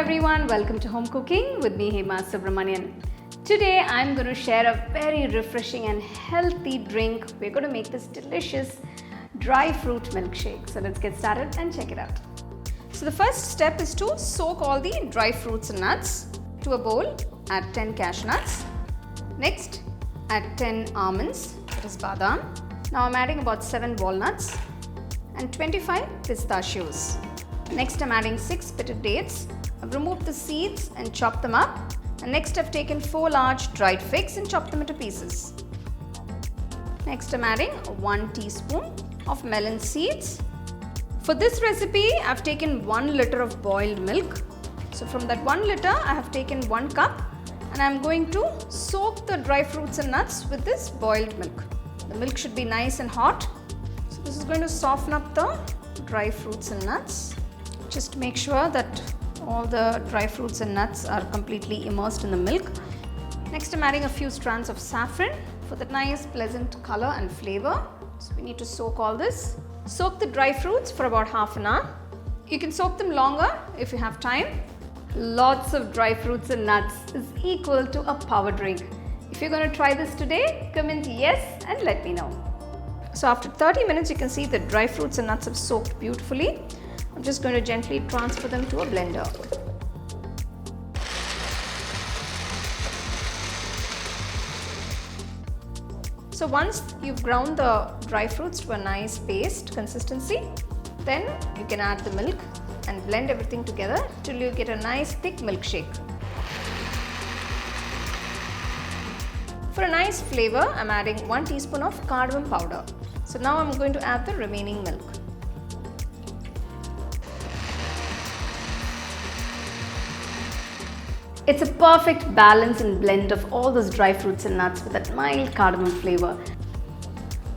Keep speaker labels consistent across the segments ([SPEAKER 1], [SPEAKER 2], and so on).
[SPEAKER 1] everyone, welcome to Home Cooking with me Hema Subramanian. Today I'm going to share a very refreshing and healthy drink. We're going to make this delicious dry fruit milkshake. So let's get started and check it out. So the first step is to soak all the dry fruits and nuts. To a bowl, add 10 cashew nuts. Next, add 10 almonds, that is badam. Now I'm adding about 7 walnuts and 25 pistachios. Next I'm adding 6 pitted dates. I've removed the seeds and chopped them up. And next I've taken 4 large dried figs and chopped them into pieces. Next I'm adding 1 teaspoon of melon seeds. For this recipe I've taken 1 liter of boiled milk. So from that 1 liter I have taken 1 cup and I'm going to soak the dry fruits and nuts with this boiled milk. The milk should be nice and hot. So this is going to soften up the dry fruits and nuts. Just make sure that all the dry fruits and nuts are completely immersed in the milk. Next I'm adding a few strands of saffron for that nice pleasant color and flavor. So we need to soak all this. Soak the dry fruits for about half an hour. You can soak them longer if you have time. Lots of dry fruits and nuts is equal to a power drink. If you're going to try this today, comment yes and let me know. So after 30 minutes you can see the dry fruits and nuts have soaked beautifully. I'm just going to gently transfer them to a blender. So once you've ground the dry fruits to a nice paste consistency, then you can add the milk and blend everything together till you get a nice thick milkshake. For a nice flavor, I'm adding 1 teaspoon of cardamom powder. So now I'm going to add the remaining milk. It's a perfect balance and blend of all those dry fruits and nuts with that mild cardamom flavor.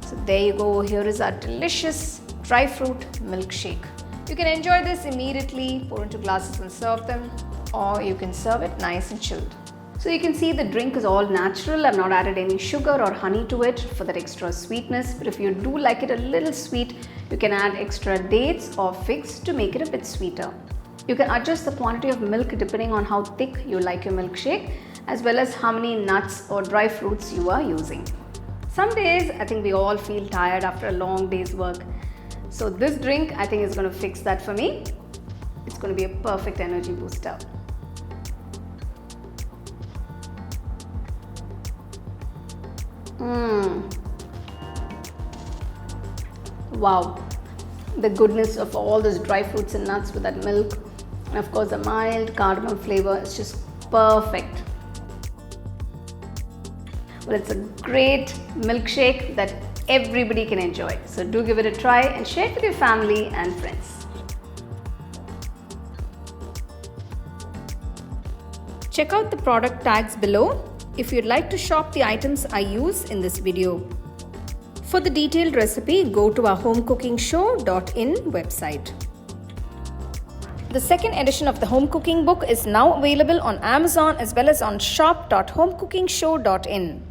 [SPEAKER 1] So there you go, here is our delicious dry fruit milkshake. You can enjoy this immediately, pour into glasses and serve them, or you can serve it nice and chilled. So you can see the drink is all natural. I've not added any sugar or honey to it for that extra sweetness. But if you do like it a little sweet, you can add extra dates or figs to make it a bit sweeter. You can adjust the quantity of milk depending on how thick you like your milkshake, as well as how many nuts or dry fruits you are using. Some days I think we all feel tired after a long day's work. So this drink I think is going to fix that for me. It's going to be a perfect energy booster. Wow, the goodness of all those dry fruits and nuts with that milk, and of course the mild cardamom flavor is just perfect. Well, it's a great milkshake that everybody can enjoy. So do give it a try and share it with your family and friends. Check out the product tags below if you'd like to shop the items I use in this video. For the detailed recipe, go to our HomeCookingShow.in website. The second edition of the home cooking book is now available on Amazon as well as on shop.homecookingshow.in.